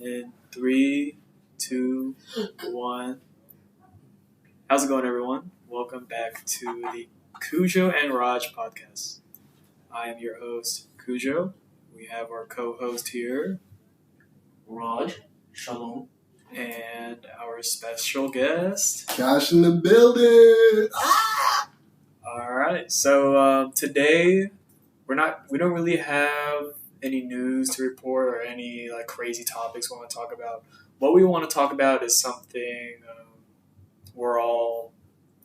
In 3, 2, 1. How's it going, everyone? Welcome back to the Cujo and Raj podcast. I am your host, Cujo. We have our co-host here, Raj. Shalom. And our special guest, Cash in the building. All right. So today we don't really have any news to report or any crazy topics we want to talk about. What we want to talk about is something we're all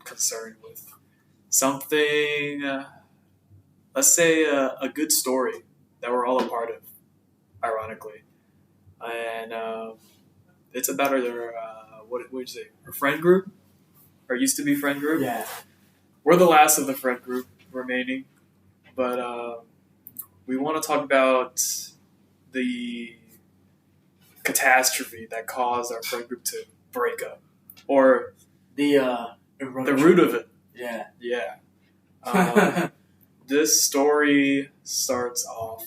concerned with. Something, let's say, a good story that we're all a part of, ironically, and it's about what would you say, our friend group, or used to be friend group. Yeah. We're the last of the friend group remaining, but we want to talk about the catastrophe that caused our friend group to break up, or The root of it. Yeah. Yeah. This story starts off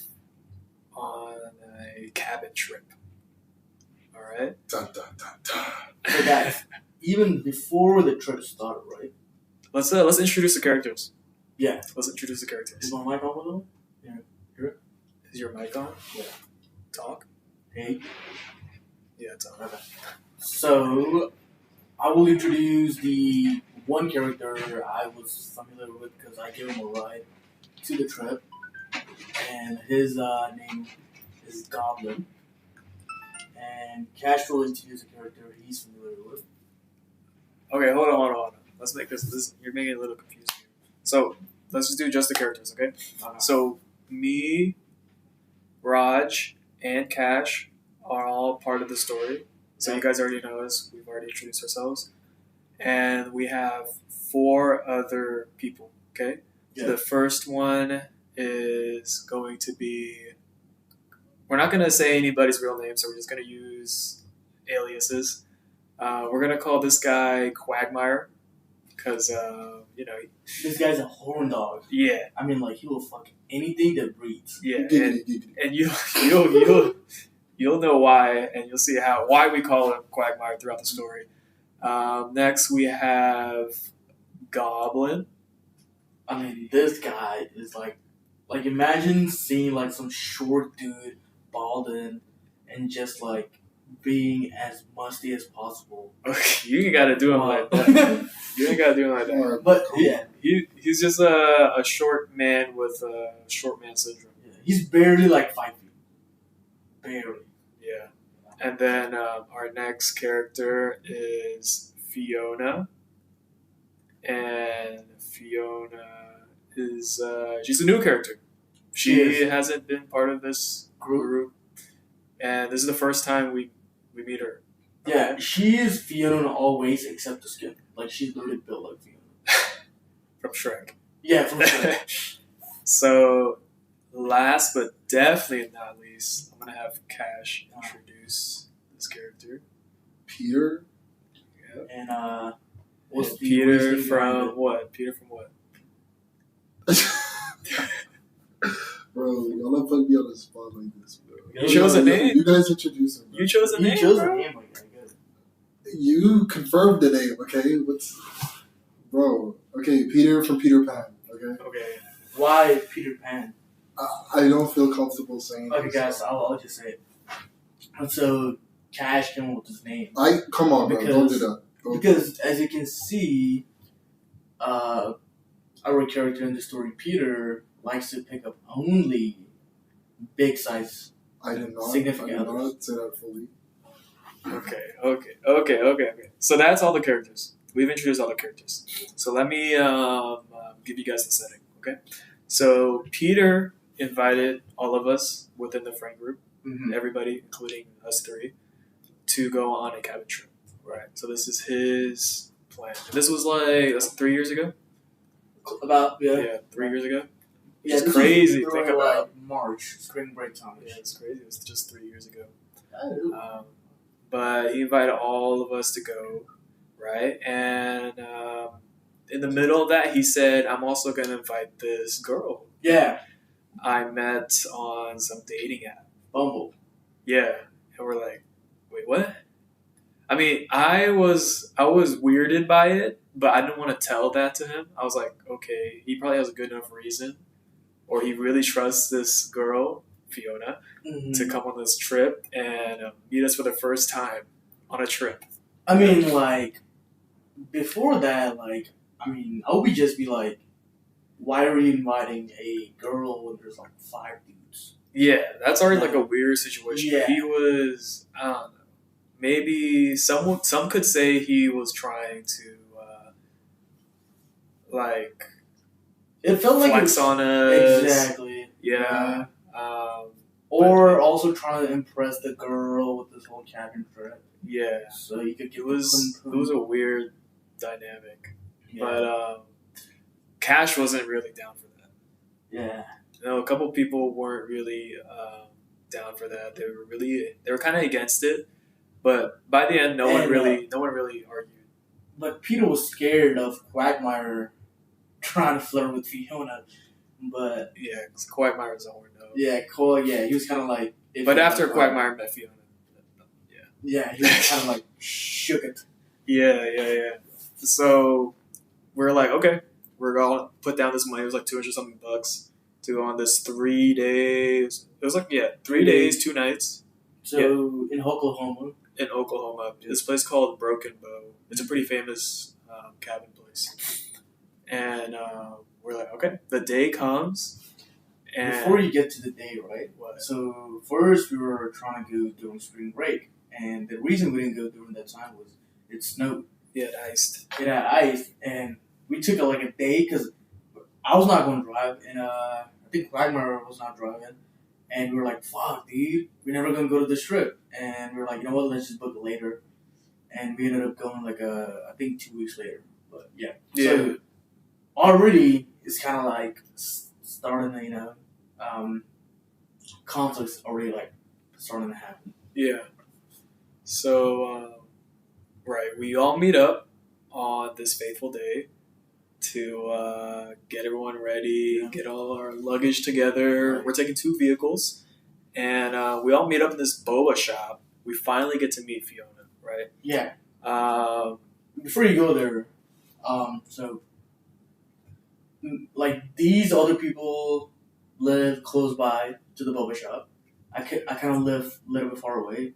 on a cabin trip. All right. Dun, dun, dun, dun. So guys, even before the trip started, right? Let's introduce the characters. Yeah. Let's introduce the characters. Is my mic on with them? Is your mic on? Yeah. Talk. Hey. Yeah, it's on. Okay. So I will introduce the one character I was familiar with because I gave him a ride to the trip, and his name is Goblin. And Cash will introduce a character he's familiar with. Okay, hold on. Let's make this. You're making it a little confusing. So let's just do just the characters, okay? So me, Raj, and Cash are all part of the story. So you guys already know us. We've already introduced ourselves, and we have 4 other people. Okay. Yeah. The first one is going to be. We're not going to say anybody's real name, so we're just going to use aliases. We're going to call this guy Quagmire because, This guy's a horn dog. yeah, I mean, he will fuck anything that breathes. yeah, Giggity, giggity. and you'll know why, and you'll see why we call him Quagmire throughout the story. Next, we have Goblin. I mean, this guy is like imagine seeing some short dude, balding, and just being as musty as possible. Okay, you ain't got to do him like that. You ain't got to do him like that. Or But yeah, He's just a short man with short man syndrome. he's barely 5 feet. Barely. Yeah. And then our next character is Fiona. And Fiona is she's a new character. She is. hasn't been part of this group. And this is the first time we meet her. Yeah, she is Fiona always except the skin. She's literally built like Fiona. From Shrek. Yeah, from sure. So, last but definitely not least, I'm going to have Cash introduce this character. Peter. And what's the Peter reasoning from behind it? what? Peter from what? Bro, y'all don't put me on the spot like this, bro. You chose a name. You guys introduce him. Bro. You chose a You name, chose bro? a name like that. Good. You confirmed the name, okay? Bro, okay, Peter from Peter Pan, okay? Okay. Why Peter Pan? I don't feel comfortable saying Okay, this. guys, I'll just say it. And so Cash came up with his name Come on, bro, don't do that. because, as you can see, our character in the story, Peter, likes to pick up only big size. I did not Significant say that fully. Okay. So that's all the characters. We've introduced all the characters. So let me give you guys the setting, okay? So Peter invited all of us within the friend group, Mm-hmm. everybody, including us 3, to go on a cabin trip, right? So this is his plan. This was 3 years ago? About Yeah, 3 years ago. yeah, It's this crazy. was Think during, about March, spring break time. Yeah, it's crazy. It was just 3 years ago. Oh. But he invited all of us to go, right? And in the middle of that, he said, I'm also going to invite this girl Yeah, I met on some dating app. Bumble. Yeah. And we're like, Wait, what? I mean, I was weirded by it, but I didn't want to tell that to him. I was like, okay, he probably has a good enough reason, or he really trusts this girl, Fiona, to come on this trip and meet us for the first time on a trip. I mean, like, before that, like, I mean, I would just be like, why are you inviting a girl when there's like 5 dudes? Yeah, that's already like a weird situation. Yeah. He was, I don't know, maybe some could say he was trying to, like, It felt like flex on us. exactly. Yeah. Or also trying to impress the girl with this whole cabin trip. Yeah. So you could It was a weird dynamic. But Cash wasn't really down for that. Yeah. A couple people weren't really down for that. They were kind of against it. But by the end, no one really argued. But Peter was scared of Quagmire trying to flirt with Fiona. But yeah, because Quagmire's a horn nose. Yeah, he was kind of like. But after Quagmire met Fiona, yeah, he was kind of like shook it. Yeah. So we're like, okay, we're gonna put down this money. It was like $200 something to go on this 3 days. It was like 3 days, 2 nights. So in Oklahoma. In Oklahoma, this place called Broken Bow. It's a pretty famous cabin place. And we're like, okay, the day comes. And before you get to the day, right? What? So first we were trying to go during spring break, and the reason we didn't go during that time was it snowed. It iced. It had ice, and we took like a day because I was not going to drive, and I think Quagmire was not driving, and we were like, "Fuck, dude, we're never gonna go to this trip." And we were like, "You know what? Let's just book it later." And we ended up going like I think 2 weeks later. But yeah. So already it's kind of like starting to, conflicts already like starting to happen. Yeah. So, right, we all meet up on this fateful day to get everyone ready, get all our luggage together. Right. We're taking 2 vehicles, and we all meet up in this boba shop. We finally get to meet Fiona, right? Yeah. Before you go there, so like these other people live close by to the boba shop. I kind of live a little bit far away,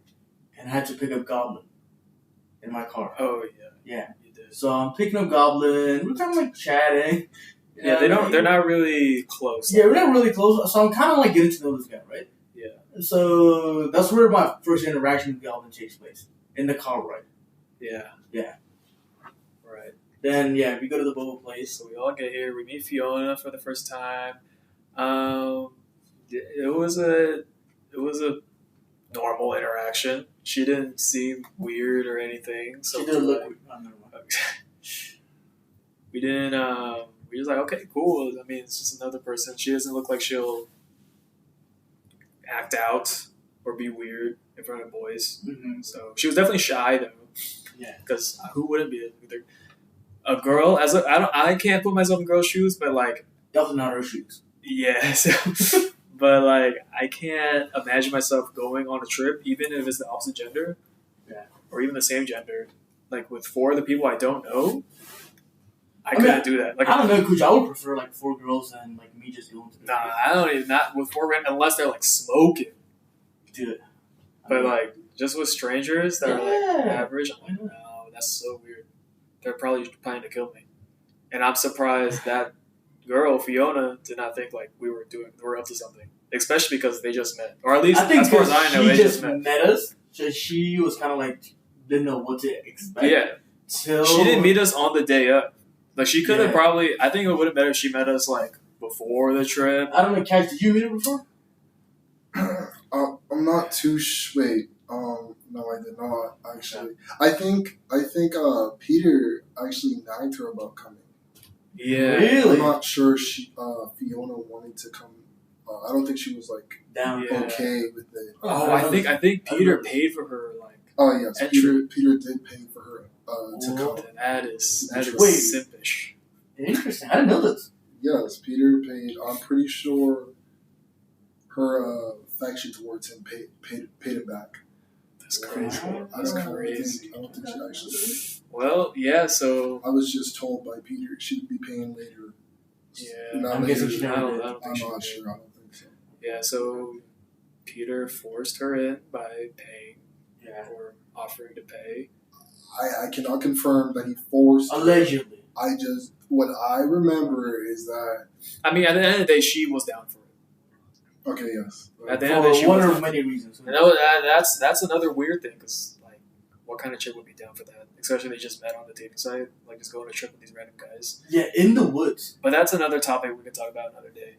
and I had to pick up Goblin in my car. Oh yeah, Yeah. you did. So I'm picking up Goblin. We're kind of like chatting. Yeah, they're not really close. Yeah, we're not really close. So I'm kind of like getting to know this guy, right? Yeah. So that's where my first interaction with Goblin takes place in the car ride. Yeah. Yeah. Right. Then we go to the boba place. So we all get here. We meet Fiona for the first time. It was a normal interaction. She didn't seem weird or anything. So She didn't look. Oh, never mind. we didn't. We just like, okay, cool. I mean, it's just another person. She doesn't look like she'll act out or be weird in front of boys. Mm-hmm. So she was definitely shy though. Yeah. Because who wouldn't be either? A girl, I can't put myself in girls' shoes, but like, Definitely not her shoes. yeah. So, but like, I can't imagine myself going on a trip, even if it's the opposite gender, or even the same gender, like with 4 other people I don't know. I couldn't do that. Like, I don't know, Cooch. I would prefer like 4 girls and like me just going to the nah, I don't even not with 4 random unless they're like smoking. Dude. But like just with strangers that are like Yeah. average, I'm like, no, that's so weird. They're probably planning to kill me, and I'm surprised that girl Fiona did not think like we were up to something, especially because they just met, or at least I think as far as I know, she they just met. met us, so she was kind of like didn't know what to expect. Yeah, Till she didn't meet us on the day up. Like she could have Yeah. probably. I think it would have been if she met us like before the trip. I don't know, Cash. Did you meet her before? I'm not too wait. No, I did not actually. I think Peter actually nagged her about coming. Yeah, Really? I'm not sure Fiona wanted to come. I don't think she was like Down. Yeah. okay with it. Oh, I think Peter paid for her like. Oh yes, Entry. Peter did pay for her to Whoa. come. That is Wait. simpish. Interesting. I didn't know this. Yes, Peter paid. I'm pretty sure her affection towards him paid it back. That's For crazy. sure. That's I don't crazy. think she actually did. Well, yeah. So I was just told by Peter she'd be paying later. yeah, Not I'm later. guessing she I never don't, did. I don't think I'm she not did. sure. I don't think so. Yeah. So Peter forced her in by paying Yeah. or offering to pay. I cannot confirm that he forced her. Allegedly. What I remember is that, I mean, at the end of the day, she was down for it. okay, yes. At the end of the day, she For one was or down. many reasons. And that's another weird thing because like, what kind of chick would be down for that? Especially if they just met on the dating site, like just going on a trip with these random guys. Yeah, in the woods. But that's another topic we can talk about another day.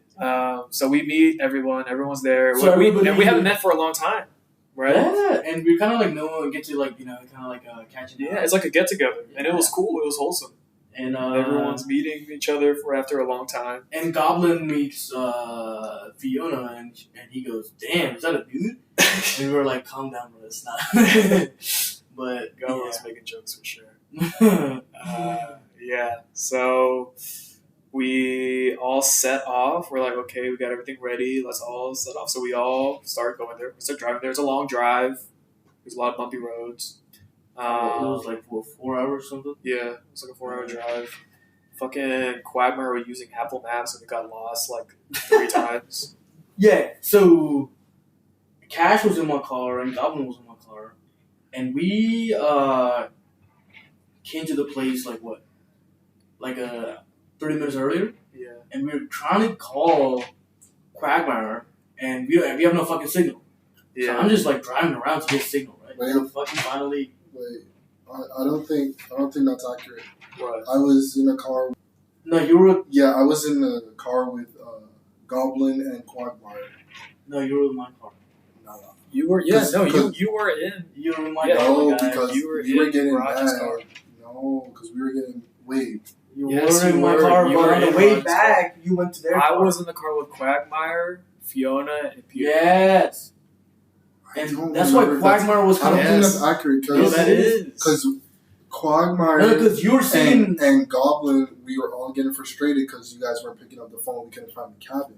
So we meet everyone. Everyone's there. So we everybody- haven't met for a long time, right? Yeah, and we kind of like know and get to like kind of like catching Yeah, up. it's like a get together, and it was cool. It was wholesome. And Everyone's meeting each other for after a long time. and Goblin meets Fiona, and he goes, "Damn, is that a dude?" And we were like, "Calm down, bro, it's not." But God was making jokes for sure. yeah. Yeah, so we all set off. We're like, okay, we got everything ready. Let's all set off. So we all start going there. We start driving. There's a long drive. There's a lot of bumpy roads. It was like 4 hours or something. Yeah, it was like a 4-hour drive. Fucking Quagmire was using Apple Maps and we got lost like 3 times. Yeah, so Cash was in my car and Goblin was in my car, and we came to the place like what, like 30 minutes earlier, Yeah. and we were trying to call Quagmire, and we have no fucking signal. So I'm just like driving around to get signal, right? Wait. So fucking finally. Wait, I don't think that's accurate. What? I was in a car. No, you were. Yeah, I was in a car with Goblin and Quagmire. No, you were in my car. No, You were, you were in. You were in my Yeah. car. no, my guy. because You were we were in getting Raj's mad. car. No, because we were getting wait. You Yes, were in you my were. car, You but were on the in way Raj's back, you went to their I car. was in the car with Quagmire, Fiona, and Peter. Yes. I don't And that's why remember if that's- Quagmire was I kind don't of. think Yes. that's accurate No, Yes, that is. because Quagmire No, because you were saying. and Goblin, we were all getting frustrated because you guys weren't picking up the phone. We couldn't find the cabin.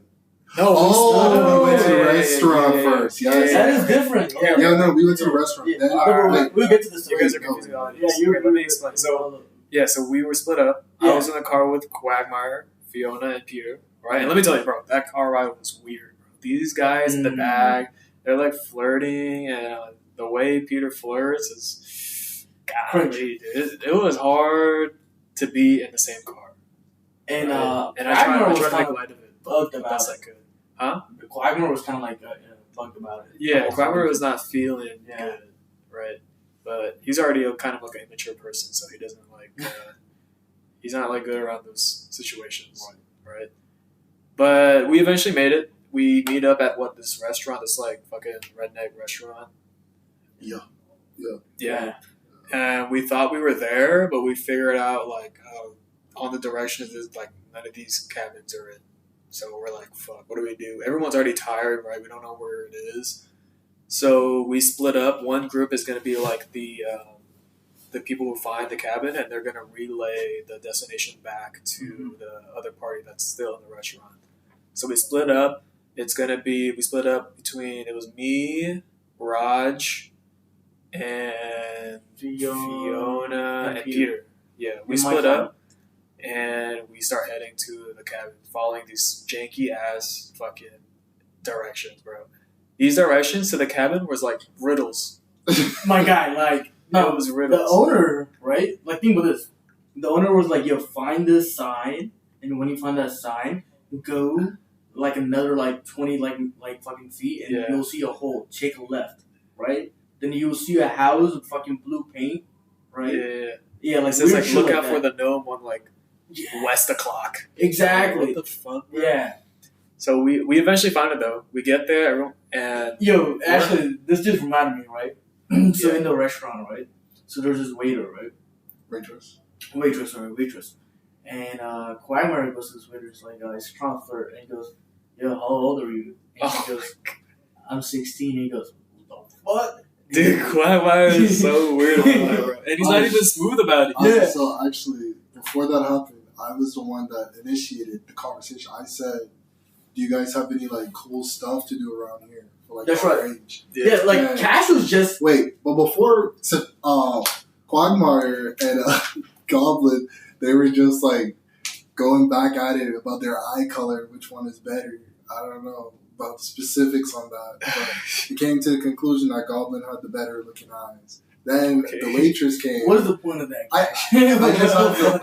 No, Oh, we went to yeah, the yeah, restaurant yeah, first. yeah, Yes. yeah. That is different. Yeah, Yeah, no, we went to the restaurant. Yeah, Then, wait, we'll get to this. You guys are Wait, confusing the Yeah, audience. you Okay, let me explain. So, yeah, so we were split up. Yeah. I was in the car with Quagmire, Fiona, and Peter. Right, and let me tell you, bro, that car ride was weird. Bro. These guys in the back, they're like flirting, and the way Peter flirts is, golly, dude, it was hard to be in the same car. And and I Quagmire tried was to make kind of light of it, bugged but about best I it. could. Quagmire was kind of like bugged about it. Yeah, Quagmire was not feeling Yeah. good, right? But he's already kind of like an immature person, so he doesn't like. He's not like good around those situations, right? But we eventually made it. We meet up at this restaurant, this like fucking redneck restaurant. Yeah. Yeah. And we thought we were there, but we figured out like on the directions is like none of these cabins are in. So we're like, fuck, what do we do? Everyone's already tired, right? We don't know where it is. So we split up. One group is going to be like the people who find the cabin, and they're going to relay the destination back to the other party that's still in the restaurant. So we split up. It's going to be, we split up between, it was me, Raj, and Fiona and Peter. Yeah, we In my split car. up and we start heading to the cabin, following these janky ass fucking directions, bro. These directions to the cabin was like riddles. My guy, like It no, was the riddles. owner, right? Like think about this. The owner was like, "Yo, find this sign, and when you find that sign, go like another like 20 like fucking feet, and Yeah. you'll see a hole. Take a left, right? Then you'll see a house with fucking blue paint, right? Yeah. Yeah, like It says weird like shit look like out that. for the gnome on like Yeah, west o'clock. exactly. What the fuck? Bro? Yeah. So we eventually found it though. We get there, everyone, and Yo, actually, this just reminded me, right? So Yeah. in the restaurant, right? So there's this waiter, right? Waitress. And Quagmire goes to this waitress, like, he's trying to flirt. And he goes, "Yo, how old are you?" And she goes, "I'm 16." And he goes, "What the fuck?" dude, Quagmire is so weird about that, bro. And he's not even smooth about it. Yeah. So actually, before that happened, I was the one that initiated the conversation. I said, "Do you guys have any like cool stuff to do around here?" for like That's our right. age. Yeah, like Yeah. Cash was just Wait, but before Quagmire and Goblin, they were just like going back at it about their eye color, which one is better. I don't know about the specifics on that, but it came to the conclusion that Goblin had the better looking eyes. Then Okay. the waitress came. what is the point of that? I Cash?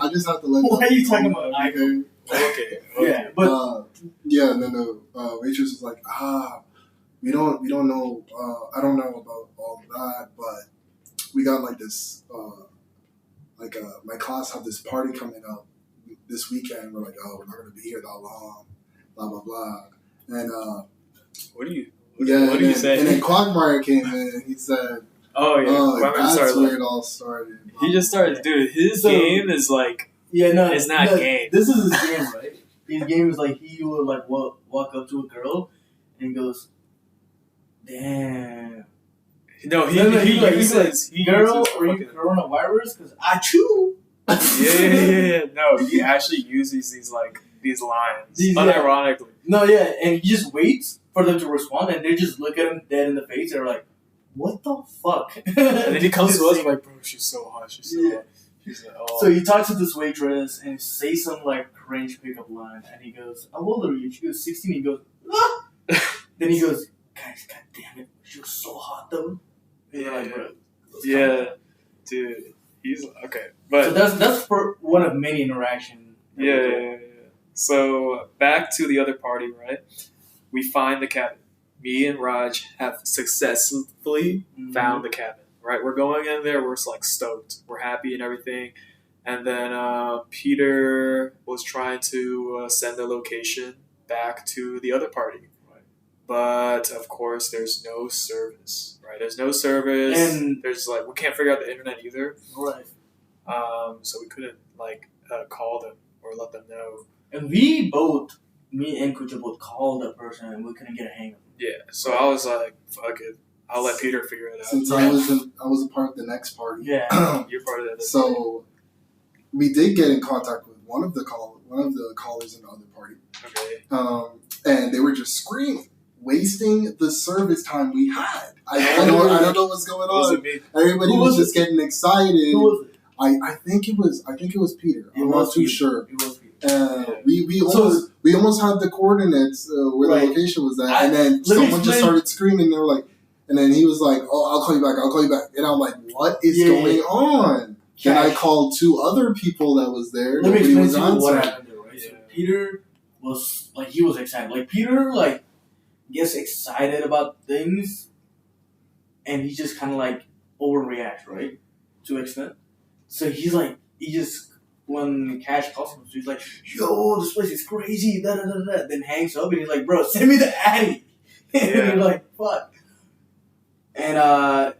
I just have to let. Why that are you go, talking about eye color? Okay. Yeah, but yeah, and then the waitress was like, we don't know. I don't know about all of that, but we got like this. My class have this party coming up this weekend. We're like, oh, we're not gonna be here that long. Blah blah blah. And What do you? yeah, What do you say? And then Quagmire came in and he said, Oh yeah. "Oh, Quagmire that's started, where like- it all started." he just started, dude. His So- game is like yeah, no, It's not no, game. This is his game, right? His game is like he would like walk up to a girl and he goes, "Damn, no. He he says he girl, uses are you fucking- coronavirus? Because I chew." yeah. No, he actually uses these lines These- unironically. No, yeah, and he just waits for them to respond, and they just look at him dead in the face. They're like, "What the fuck?" And then he comes to us like, bro, she's so hot. She's so Yeah. hot. She's like, oh. So he talks to this waitress and says some like cringe pickup line, and he goes, "How old are you?" She goes, 16. He goes, "Ah!" Then he goes, "Guys, god damn it, she was so hot though." And Yeah, we're like, "Bro, let's yeah, calm dude. He's okay, down." but So that's for one of many interaction. yeah. So back to the other party, right? We find the cabin. Me and Raj have successfully Mhm. found the cabin. Right, we're going in there. We're like stoked. We're happy and everything. And then Peter was trying to send the location back to the other party. Right. But of course, there's no service. Right, there's no service. And- there's like we can't figure out the internet either. Right. So we couldn't like call them or let them know. And we both, me and Kucha both called that person, and we couldn't get a hang of him. Yeah. So I was like, fuck it. I'll let Peter figure it out. Since I was a part of the next party. Yeah. You're part of that. So we did get in contact with one of the callers in the other party, Okay. and they were just screaming, wasting the service time we had. I don't know what's going Was on. it me? Everybody Who was was just getting excited. Who was it? I think it was Peter. It I'm was not too Peter. sure. It was Peter. We almost had the coordinates where Right. the location was at, and then Let me someone just explain. started screaming. They were like, and then he was like, "Oh, I'll call you back. I'll call you back." And I'm like, "What is Yeah, going yeah. on?" Then I Cash. called two other people that was there. Let me Nobody explain was to you what answering. happened there, right? So Yeah. Peter was like, he was excited. Like Peter, like gets excited about things, and he just kind of like overreacts, right, to an extent. So he's like, he just when Cash calls him, he's like, "Yo, this place is crazy." Da da da da. Then hangs up, and he's like, "Bro, send me the Addy." And Yeah. you're like, "Fuck." And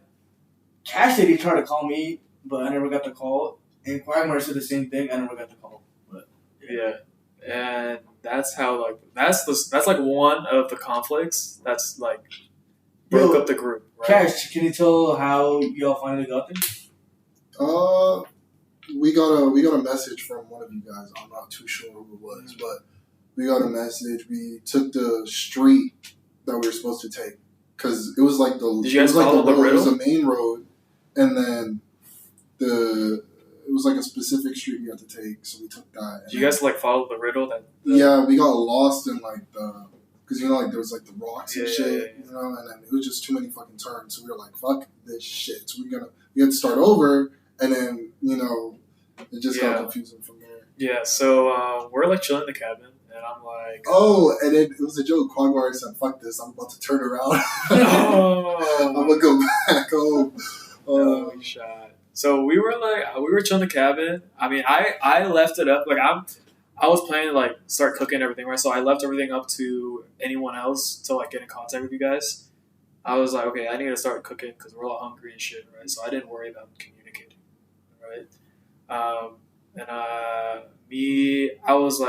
Cash said he tried to call me, but I never got the call. And Quagmire said the same thing. I never got the call. But Yeah, and that's how like that's like one of the conflicts that's like broke Yo, up the group. Right? Cash, can you tell how y'all finally got there? We got a message from one of you guys. I'm not too sure who it was, but we got a message. We took the street that we were supposed to take because it was like Did you guys follow the road. It was riddle? a main road, and then it was like a specific street we had to take. So we took that. Did you guys like follow the riddle that? Yeah, we got lost in like because like there was like the rocks and Yeah, shit, yeah. you know, and then it was just too many fucking turns. So we were like, "Fuck this shit." So we had to start over, and then it just Yeah. got confusing from there. Yeah, so we're like chilling in the cabin, and I'm like, Oh, and it was a joke. Quagmire said, "Fuck this! I'm about to turn around. I'm oh, gonna go back home." no shot. So we were chilling in the cabin. I mean, I left it up like I was planning to like start cooking everything, right? So I left everything up to anyone else to like get in contact with you guys. I was like, okay, I need to start cooking because we're all hungry and shit, right? So I didn't worry about communicating, right?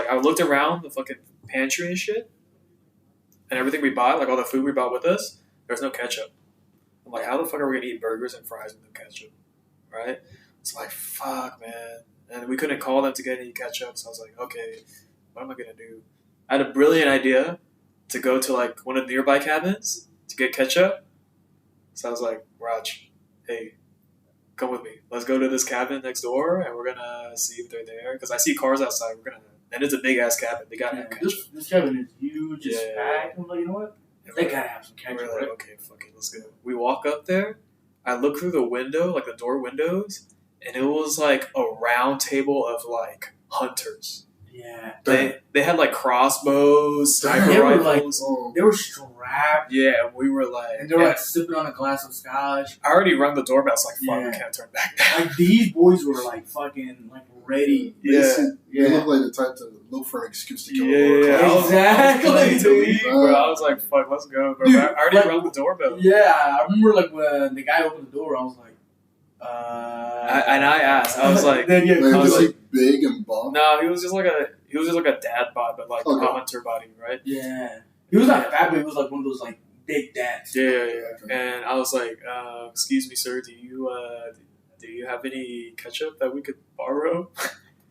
I looked around the fucking pantry and shit, and everything we bought, like all the food we bought with us, there's no ketchup. I'm like, how the fuck are we gonna eat burgers and fries with no ketchup, right? It's like, fuck, man. And we couldn't call them to get any ketchup, so I was like, okay, what am I gonna do? I had a brilliant idea to go to like one of the nearby cabins to get ketchup. So I was like, Raj, hey, come with me. Let's go to this cabin next door, and we're gonna see if they're there. Because I see cars outside. And it's a big ass cabin. They gotta have ketchup. This cabin is huge. It's packed. I'm like, you know what? They gotta have some And ketchup. we're like, okay, fuck it, let's go. We walk up there. I look through the window, like the door windows, and it was like a round table of like hunters. Yeah. They had like crossbows, sniper They were, like, rifles. They were strapped. Yeah, and we were like, And they were like sipping on a glass of scotch. I already rung the doorbell. It's like, fuck, Yeah. we can't turn back now. Like these boys were like fucking like ready. Yeah. They look like the type to look for an excuse to kill a Yeah, war. I was Exactly, ready to dude. leave, bro. I was like, fuck, let's go, bro. Dude, I already like- rung the doorbell. Yeah, I remember like when the guy opened the door, I was like, And I asked, I was like, then, yeah, Like, I was was like- he big and buff? no, he was just like a dad bod, but like Okay. a hunter body, right? yeah. He was not fat, but he was like one of those like big dads. Yeah. And I was like, excuse me, sir, do you have any ketchup that we could borrow?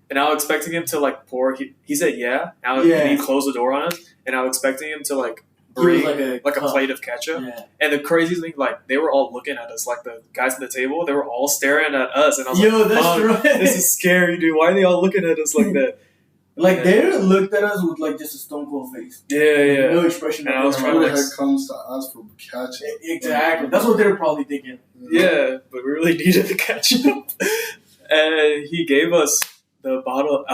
And I was expecting him to like pour. He said yeah. And he closed the door on us, and I was expecting him to like bring like a cup. plate of ketchup. Yeah. And the crazy thing, like they were all looking at us, like the guys at the table, they were all staring at us, and I was Yo, like, that's fuck, right. this is scary, dude. Why are they all looking at us like that? Like they looked at us with like just a stone cold face. Yeah. No expression. And I was nothing trying Who to the like, heck comes to ask for ketchup? Exactly. That's what they were probably thinking. yeah, but we really needed the ketchup. And he gave us a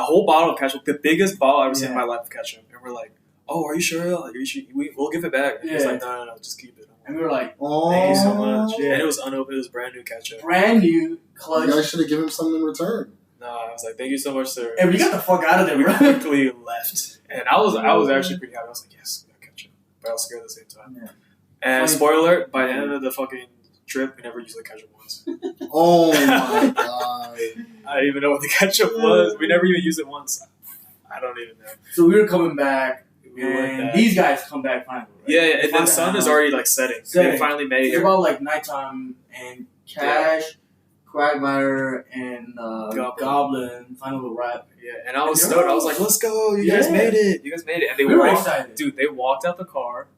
whole bottle of ketchup, the biggest bottle I've ever seen in my life of ketchup. And we're like, oh, are you sure? Like, we'll give it back. And he's Yeah. like, no, just keep it. And we were like, Oh, Thank you so much. Yeah. And it was unopened. It was brand new ketchup. brand new clutch. You guys should have given him something in return. No, I was like, thank you so much, sir. And we got the fuck out of there, We bro. quickly left. And I was actually pretty happy. I was like, yes, we got ketchup. But I was scared at the same time. Yeah. And Funny- spoiler alert, by the end of the fucking trip, we never used the ketchup once. Oh my god. I didn't even know what the ketchup was. We never even used it once. I don't even know. So we were coming back, We went and back. these guys come back finally. Right? Yeah, and Finally, the sun is already like setting. Setting. They finally made It's it. about like nighttime, and Cash, Quagmire, and Goblin finally arrived. Yeah, and I was And stoked. I was like, let's go. You guys Yeah. made it. You guys made it. And they We were walked. excited. Dude, they walked out the car.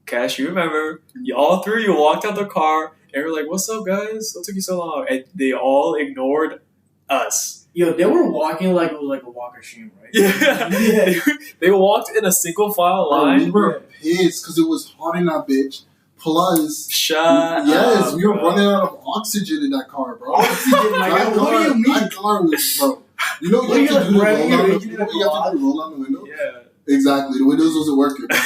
Cash, you remember. All three, you walked out the car. And we're like, what's up, guys? What took you so long? And they all ignored us. Yo, they were walking like it was like a walk of shame, right? Yeah. They walked in a single file Bro, line. we were pissed because it was hot in that bitch. Plus, Shut yes, up, we were bro. running out of oxygen in that car, bro. Oxygen, like, That what do you mean? That car was, bro. You know What what you are have to you, do to like, roll revving down your the, engine you in know a what you have to do to roll down the window? Yeah. Exactly. The windows wasn't working, bro.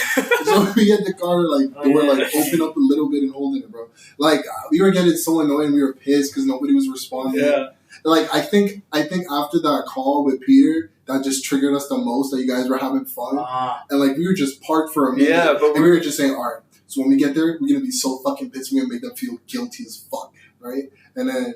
So we had the car, like, Oh, they were, yeah. like, open up a little bit and holding it, bro. Like, we were getting so annoyed. We were pissed because nobody was responding. Yeah. Like, I think after that call with Peter, that just triggered us the most, that you guys were having fun. And, like, we were just parked for a minute. Yeah, but and we were just saying, all right, so when we get there, we're going to be so fucking pissed. We're going to make them feel guilty as fuck, right? And then,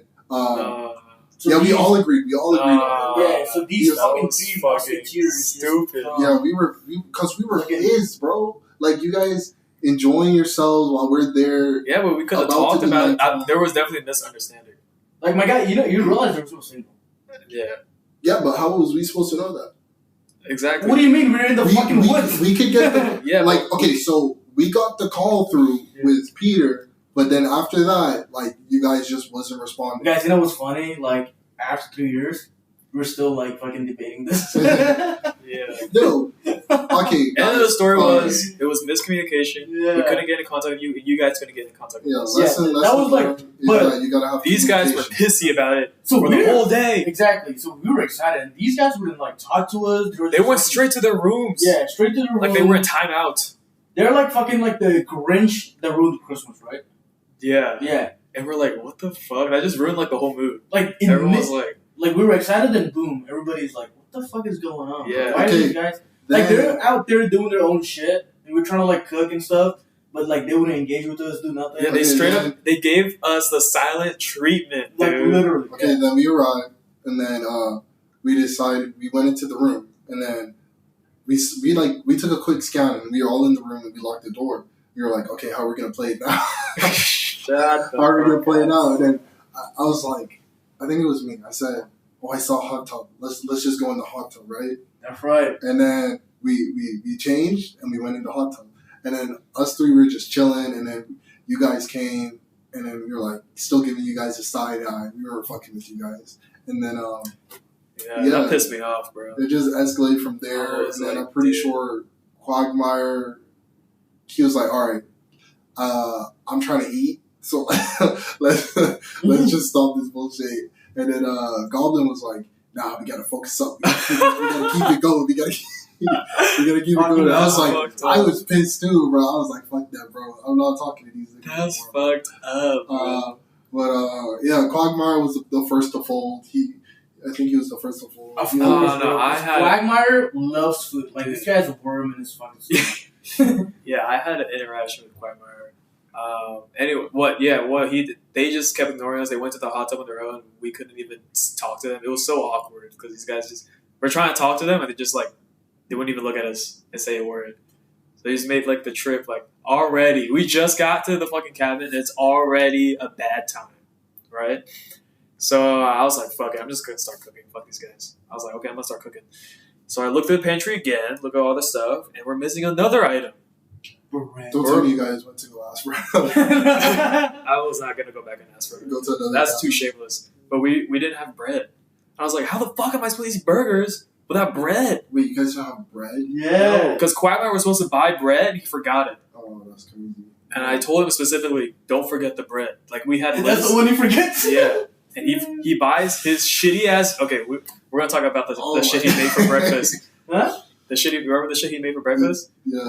So yeah, we these- all agreed. We all agreed on that. Yeah, so these Yeah, fucking was three fucking musketeers just stupid. come. Yeah, because we were pissed, bro. Like, you guys enjoying yourselves while we're there. Yeah, but we could have About to talked be about it. nighttime. There was definitely a misunderstanding. Like my guy, you realize there was no signal. Yeah. Yeah, but how was we supposed to know that? Exactly. What do you mean? We're in the fucking woods. We could get the Yeah, like. Okay, so we got the call through with Peter, but then after that, like, you guys just wasn't responding. Guys, you know what's funny? Like after 2 years, we're still like fucking debating this. Yeah. No, okay. End of the story guys, was it was miscommunication. Yeah. We couldn't get in contact with you, and you guys couldn't get in contact with Yeah, us. lesson. that was like- learned is but that you gotta have These guys were communication. pissy about it So for the we're- whole day. Exactly. So we were excited, and these guys wouldn't like talk to us. They went straight to their rooms. Yeah, straight to the room. Like they were in timeout. They're like fucking like the Grinch that ruined Christmas, right? Yeah. Yeah. And we're like, what the fuck? That just ruined like the whole mood. Like in Everyone was mid- like, like we were excited, and boom, everybody's like, "What the fuck is going on? Yeah. Why are Okay. these guys like they're out there doing their own shit, and we're trying to like cook and stuff, but like they wouldn't engage with us, do nothing. yeah, they Okay, straight then- up, they gave us the silent treatment, like dude. literally. Okay, then we arrived, and then we decided we went into the room, and then we took a quick scan, and we were all in the room, and we locked the door. We were like, okay, how are we gonna play it now? Shut the How are we gonna fuck play it up. now? And then I was like, I think it was me. I said, oh, I saw a hot tub. Let's just go in the hot tub, right? That's right. And then we changed and we went in the hot tub. And then us three were just chilling, and then you guys came, and then we were like still giving you guys a side eye. We were fucking with you guys, and then that pissed me off, bro. it just escalated from there. And then I'm pretty sure Quagmire, he was like, "All right, I'm trying to eat, so let's just stop this bullshit." And then Goblin was like, "Nah, we gotta focus up. We gotta keep it going. We gotta keep it going." I was like, I was pissed too, bro. I was like, "Fuck that, bro. I'm not talking to these niggas." That's anymore. fucked up, bro. But Quagmire was the first to fold. I think he was the first to fold. No, I had Quagmire loves food. Like, this guy's a worm in his fucking stomach. Yeah, I had an interaction with Quagmire. Anyway, they just kept ignoring us. They went to the hot tub on their own. We couldn't even talk to them. It was so awkward because these guys we're trying to talk to them and they wouldn't even look at us and say a word. So they just made like the trip already. We just got to the fucking cabin. It's already a bad time, right? So I was like, fuck it, I'm just gonna start cooking. Fuck these guys. I was like, okay, I'm gonna start cooking. So I looked through the pantry again, look at all the stuff, and we're missing another item. Don't tell me you guys went to go ask for it. I was not gonna go back and ask for it. Go to another That's cabin. too shameless. But we didn't have bread. I was like, how the fuck am I supposed to eat burgers without bread? Wait, you guys don't have bread? Yeah. Because Quagmire was supposed to buy bread, and he forgot it. Oh, that's crazy. And I told him specifically, don't forget the bread. Like we had And that's lists. the one he forgets? Yeah. And he buys his shitty ass. Okay, we're gonna talk about the shit he made for breakfast. Huh? Remember the shit he made for breakfast? Yeah.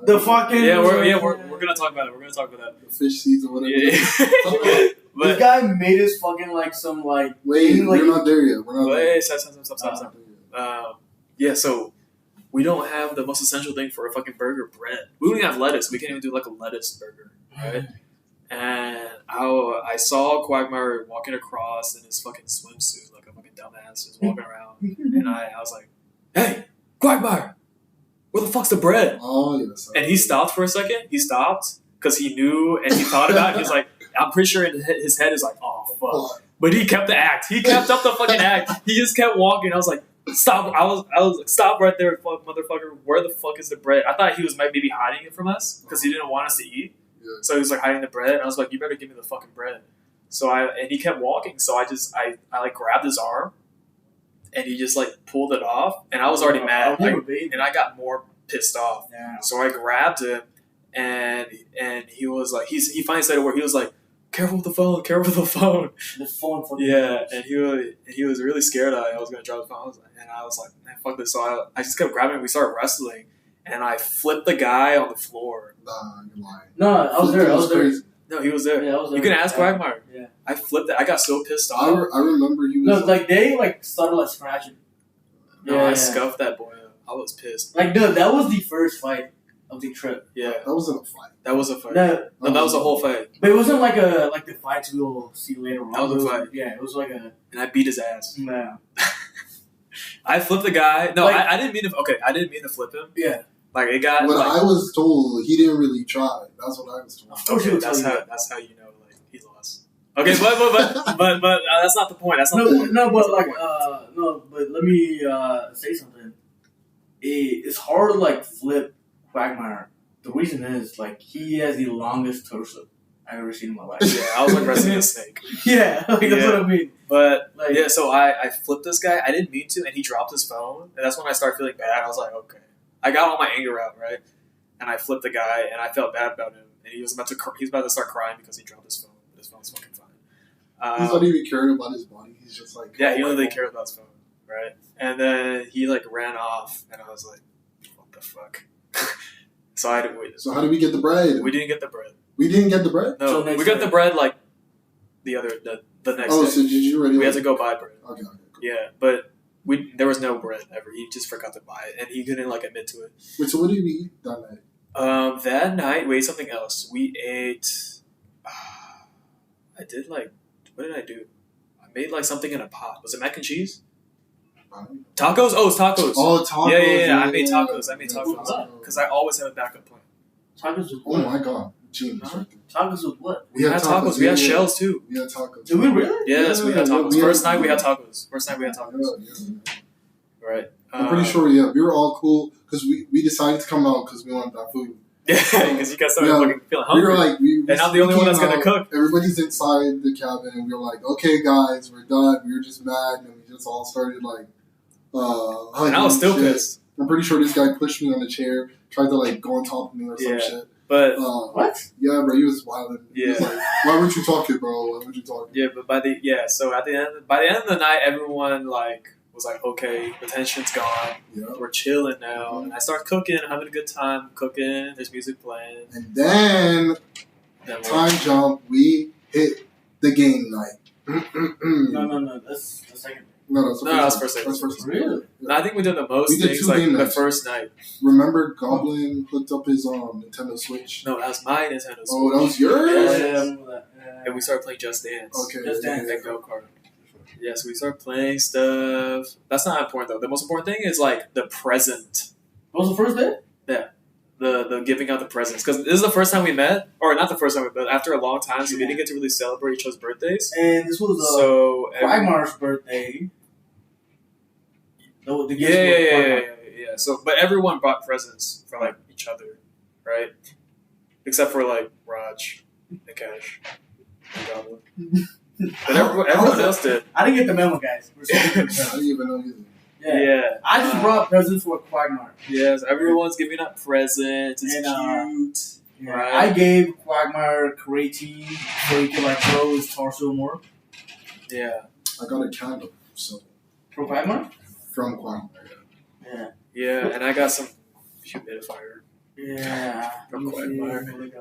The fucking... We're gonna talk about it. We're gonna talk about that. The fish seeds or whatever. Yeah. This But guy made us fucking Wait, like, we're not there yet. We're not there. wait, stop. Yeah, so we don't have the most essential thing for a fucking burger: bread. We don't even have lettuce. We can't even do like a lettuce burger, right? And I saw Quagmire walking across in his fucking swimsuit like a fucking dumbass, just walking around. And I was like, hey, Quagmire, where the fuck's the bread? Oh, yes. And he stopped for a second. He stopped because he knew and he thought about it. He's like, I'm pretty sure his head is like, oh, fuck. But he kept the act. He kept up the fucking act. He just kept walking. I was like, stop. I was like, stop right there, motherfucker. Where the fuck is the bread? I thought he was maybe hiding it from us because he didn't want us to eat. Yeah. So he was like hiding the bread, and I was like, "You better give me the fucking bread." And he kept walking. So I like grabbed his arm, and he just like pulled it off, and I was already mad, and I got more pissed off. Yeah. So I grabbed him, and he was like, he finally said a word. He was like, "Careful with the phone, careful with the phone." The phone fucking... Yeah, and he was really scared that I was gonna drop the phone, and I was like, "Man, fuck this!" So I just kept grabbing him. We started wrestling, and I flipped the guy on the floor. Nah, you're lying. No, I was there. Crazy. No, he was there. Yeah, I was there. You can ask Quagmire. Yeah. I flipped it. I got so pissed I off. remember he No, was like they started scratching. No, I scuffed that boy up. I was pissed. Like, no, that was the first fight of the trip. Yeah, that wasn't a fight. that was a fight. No, No, that was a whole fight. but it wasn't like the fights we will see later on. That was a It fight. Yeah, it was like a... And I beat his ass. No. I flipped the guy. No, Like- I didn't mean to. Okay, I didn't mean to flip him. Yeah. Like it got. What like, I was told, he didn't really try. That's what I was told. Of course he would tell that's you. how you know like he lost. Okay, but that's not the point. That's not the point. No, but That's like, not the point. no, but let me say something. It's hard to like flip Quagmire. The reason is like he has the longest torso I've ever seen in my life. Yeah, I was like wrestling a snake. Yeah, like, that's Yeah. what I mean. But Like, yeah, so I flipped this guy. I didn't mean to, and he dropped his phone, and that's when I started feeling bad. I was like, okay, I got all my anger out, right? And I flipped the guy, and I felt bad about him, and he was about to start crying because he dropped his phone. But his phone's fucking fine. He's not even caring about his body. He's just like, Yeah, he only really cared about his phone, right? And then he like ran off, and I was like, what the fuck? So I had to wait. So how did we get the bread? We didn't get the bread. We didn't get the bread. No, So next we got day. the bread like the next Oh, day. so did you already? We had to go buy bread. Okay. Cool. Yeah, but there was no bread ever. He just forgot to buy it, and he couldn't like admit to it. Wait, so what did we eat that night? That night we ate something else. We ate. I did like. What did I do? I made like something in a pot. Was it mac and cheese? Tacos? Oh, it's tacos. Oh, tacos. Yeah. I made tacos. Yeah, Because I always have a backup plan. Tacos with Oh what? my god, genius! Huh? Right there. Tacos with what? We had tacos. We had yeah, shells too. We had tacos. Did we really? Yes, we had Yeah, tacos. we had- First night we had tacos. Yeah. Right. I'm pretty sure. Yeah, we were all cool because we decided to come out because we wanted that food. Yeah, because you guys started Yeah. fucking feeling We hungry. were like, and I'm the only one that's gonna cook. Everybody's inside the cabin, and we were like, okay, guys, we're done. We were just mad, and we just all started like, hugging And I was still shit. pissed. I'm pretty sure this guy pushed me on the chair, tried to like go on top of me or some Yeah. shit. But What? Yeah, bro, he was wild. He was Yeah. like, why weren't you talking, bro? Why weren't you talking? yeah, but by the end of the night, everyone like was like, okay, the tension's gone. Yeah. We're chilling now. And I start cooking, having a good time cooking. There's music playing. And then Then time jump, we hit the game night. No. That's the second. No, that's the No, that's first first one. night. That's first night. Really? No, I think we did the most We did things 2 like game the nights. first night. Remember Goblin hooked up his Nintendo Switch? No, that was my Nintendo Switch. Oh, that was yours? Yeah, Yes. I remember that. Yeah. And we started playing Just Dance. Okay. Just Dance. And go kart. Yeah, so we started playing stuff. That's not important though. The most important thing is like the present. What was the first day? The giving out the presents, because this is the first time we met, or not the first time we met, after a long time, so we didn't get to really celebrate each other's birthdays. And this was So Quagmire's birthday. The yeah, gifts were Quagmire. yeah. So, but everyone brought presents for like each other, right? Except for like Raj and Cash and Goblin. But everyone else did. I didn't get the memo, guys. We're so I didn't even know either. yeah. Yeah. I just brought presents for Quagmire. Yes, everyone's giving out presents. It's And, cute. Yeah. Right. I gave Quagmire Karate so he could like grow his torso more. Yeah. I got a candle, so For Quagmire? from Quagmire. Yeah. Yeah, and I got some humidifier. Yeah. From Quagmire.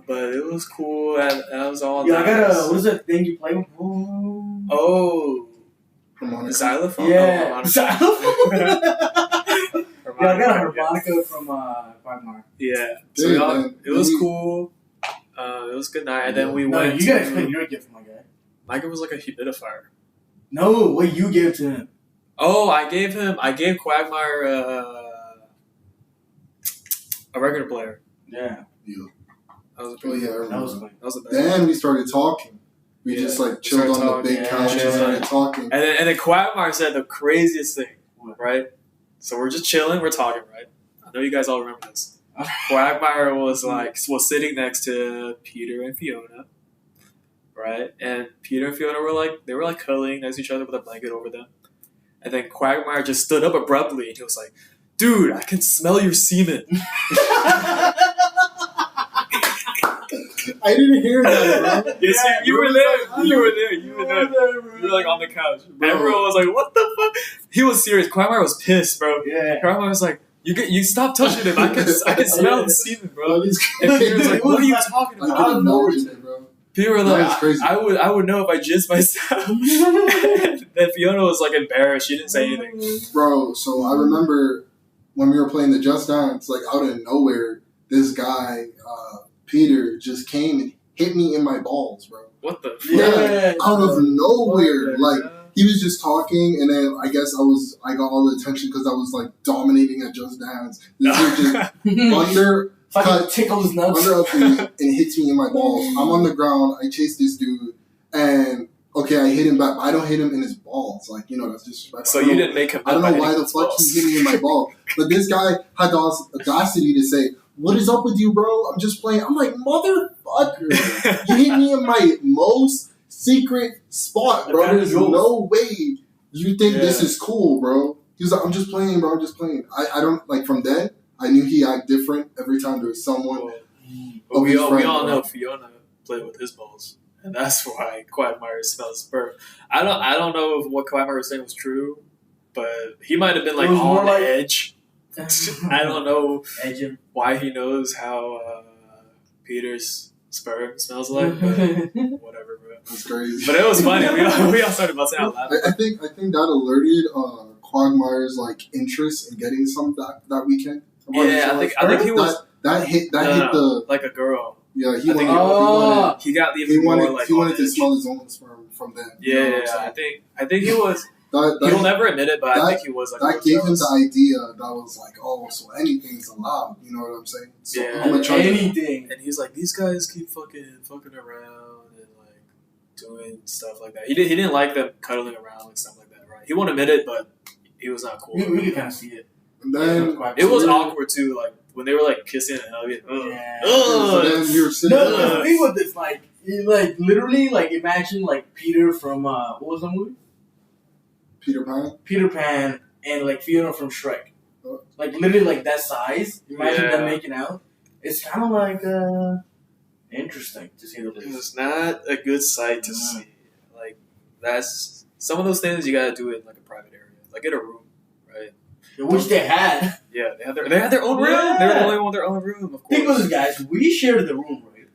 But it was cool. That was all. Yeah, I got nice. what is that thing you play with? Ooh. Oh, Harmonica. xylophone. Yeah. Oh, Yeah, I got a harmonica. harmonica from Quagmire. Yeah. So Dude, we all, man, it was we- cool. It was a good night, and then we No, went. you gotta to, explain your gift, my guy. my gift was like a humidifier. No, what you gave to him. Oh, I gave Quagmire a regular player. Yeah. That was a Oh pretty yeah, I good. remember. That was That was the best. Then we started talking. We Yeah, just like we chilled started on the big talking, couch yeah. and started talking. And then Quagmire said the craziest thing, What? right? So we're just chilling, we're talking, right? I know you guys all remember this. Quagmire was sitting next to Peter and Fiona, right? And Peter and Fiona were like cuddling next to each other with a blanket over them. And then Quagmire just stood up abruptly and he was like, "Dude, I can smell your semen." I didn't hear that, bro. Yes, Yeah, you were there. You were there. You were there. bro. You were like on the couch. Bro. Everyone was like, "What the fuck?" He was serious. Quagmire was pissed, bro. Yeah. Quagmire was like, "You stop touching him. I can smell the semen, bro." That is And Peter was crazy. like, "What are you talking I about?" can imagine it, bro. Peter was That is like, crazy. I would know if I jizzed myself." Then Fiona was like embarrassed. She didn't say anything. Bro, so I remember when we were playing the Just Dance, like out of nowhere, this guy, Peter, just came and hit me in my balls, bro. What the? Fuck? Yeah, out of nowhere. What the Like, hell? he was just talking, and then I guess I got all the attention because I was like dominating at Just Dance. This dude just under Fucking tickle his nuts. up and hits me in my balls. I'm on the ground. I chase this dude, and okay, I hit him back. But I don't hit him in his balls. Like, that's disrespectful. So you didn't make him. I don't know why the fuck he hit me in my ball. But this guy had the audacity to say, "What is up with you, bro? I'm just playing." I'm like, motherfucker, you hit me in my most secret spot, bro. There's no way you think this is cool, bro. He was like, "I'm just playing, bro. I'm just playing." I don't, like, from then, I knew he acted different every time there was someone. But we his all friend, know Fiona played with his balls, and that's why Quagmire smells burp. I don't know if what Quagmire was saying was true, but he might have been like It was more on like- edge. I don't know Edging. why he knows how Peter's sperm smells like, but whatever, bro. That's crazy. But it was funny. We all started busting out laughing. I think that alerted Quagmire's like interest in getting some that weekend. Yeah, I think he was that hit no, hit the like a girl. yeah I he think wanted he got he even more wanted like he wanted on to edge. smell his own sperm from them. You know what I'm Yeah, saying? I think he was. That He'll never admit it, but I that- think he was like. that gave him the idea that was like, oh, so anything's allowed. You know what I'm saying? So Yeah. I'm gonna try to Anything. And he's like, these guys keep fucking around and like doing stuff like that. He didn't like them cuddling around like stuff like that, right? He won't admit it, but he was not cool. We could kind of see it. and then It was awkward too, like when they were like kissing and hugging. Yeah. So then you're sitting No, there. the thing with this, like, literally, like, imagine, like, Peter from, what was the movie? Peter Pan. Peter Pan and, like, Fiona from Shrek. Oh. Like, literally, like, that size. Imagine Yeah. them making out. It's kind of, like, interesting, to say the least. It's not a good sight to see. Like, that's some of those things you gotta do in like a private area, like in a room, right? Which they had. Yeah, they had their own room. Yeah. They were the only one with their own room, of course. Think about this, guys. We shared the room, right?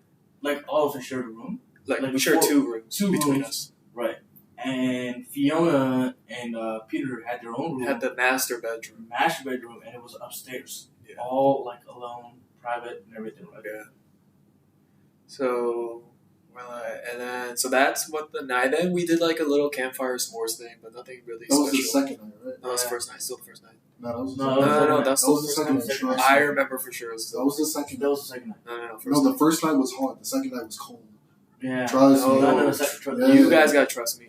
Like, all of us shared a room. Like like we shared four- 2 rooms two between rooms. us. Right. And Fiona and Peter had their own room. Had the master bedroom. master bedroom, and it was upstairs. Yeah. All, like, alone, private, and everything, right? Yeah. So, and then so that's what the night. Then we did like a little campfire s'mores thing, but nothing really That was the special. second night, right? No, that was the Yeah. first night. Still the first night. No, that was the No, second night. No, that that's That was the still second night. night. trust I me. remember for sure. It was That still, was the second That night. was the second night. no, first No, night. the first night was hot. The second night was cold. Yeah. Trust me. No, second. Yeah. You guys gotta trust me.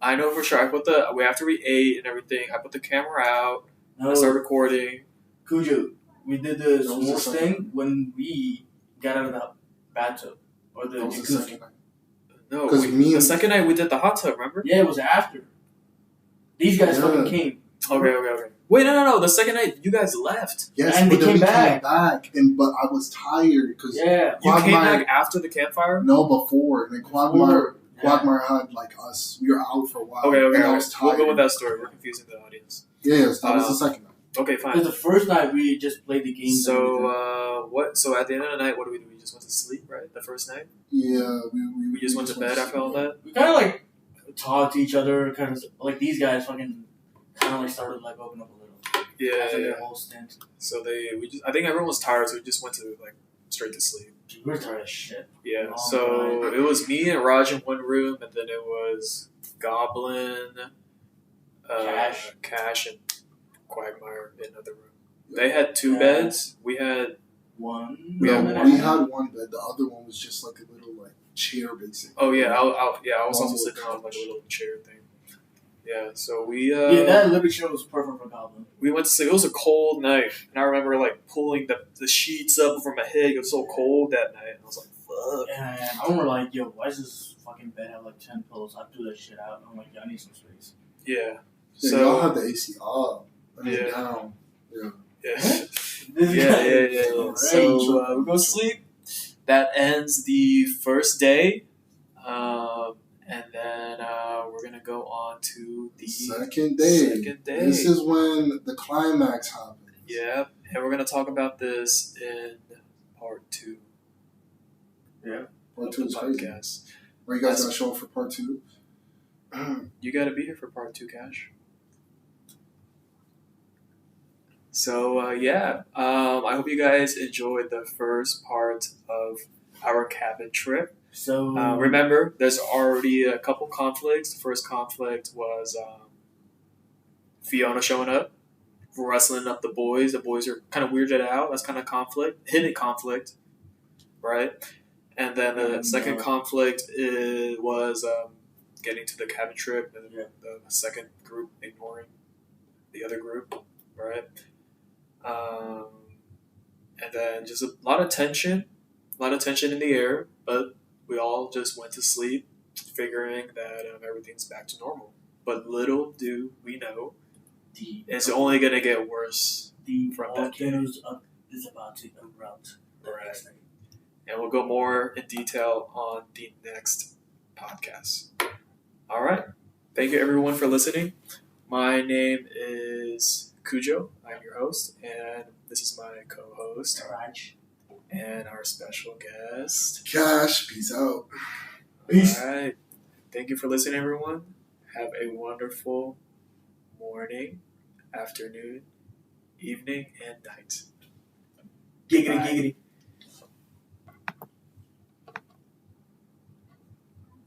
I know for sure. After we ate and everything, I put the camera out. I started No, recording. Cujo, we did the That was the s'mores second thing when we got out of the bathtub. Or the That was the jacuzzi. second night. No, 'Cause me the and- second night we did the hot tub. Remember? Yeah, it was after. These guys Yeah. fucking came. Okay. Wait, no. The second night you guys left. Yes, And but they then came we back. came back, but I was tired because Yeah. You came Quagmire- back after the campfire. no before, and then Quagmire Yeah. Quagmire had like us. We were out for a while. Okay. And I was We'll tired. go with that story. We're confusing the audience. Yes, that was the second night. Okay, Because fine. the first night we just played the games. and everything. So what? So at the end of the night, what do? We just went to sleep, right? The first night, Yeah, we just went to bed after all that. we kind of like talked to each other, kind of like these guys fucking kind of like started like open up a little after Yeah. their whole stint. So I think everyone was tired, so we just went to like straight to sleep. Dude, we're tired of shit. Yeah. Oh, So right. it was me and Raj in one room, and then it was Goblin, Cash, and Quagmire in another room. They had 2 Yeah. beds. We had One. We had No, one. we had one bed. The other one was just like a little like chair, basically. I was also One sitting on little like a little chair thing. Yeah. So we Yeah, that literally show was perfect for Goblin. we went to sleep. It was a cold night, and I remember like pulling the sheets up over my head. It was so cold that night, and I was like, "Fuck." And I remember like, yo, why does this fucking bed have like 10 pillows? I threw that shit out. I'm like, yeah, I need some space. Yeah. Yeah, y'all So had the AC up. I mean, Yeah. down. yeah. This Yeah. guy- So we go to sleep. That ends the first day, and then we're gonna go on to the Second day. Second day. This is when the climax happens. Yeah, and we're gonna talk about this in part 2 Part of two the is crazy. podcast. Are you guys That's- gonna show up for part 2? You gotta be here for part 2, Cash. So I hope you guys enjoyed the first part of our cabin trip. So Remember, there's already a couple conflicts. The first conflict was Fiona showing up, wrestling up the boys. The boys are kind of weirded out. That's kind of hidden conflict, right? And then the second conflict was getting to the cabin trip, and the second group ignoring the other group, right? And then just a lot of tension in the air, but we all just went to sleep, figuring that everything's back to normal. But little do we know, it's only going to get worse. the from that volcanoes is about to erupt. Right. And we'll go more in detail on the next podcast. All right. Thank you, everyone, for listening. My name is Cujo. I'm your host, and this is my co-host Raj. and our special guest. Cash, peace out. Peace. All right. Thank you for listening, everyone. Have a wonderful morning, afternoon, evening, and night. Giggity, Bye. giggity.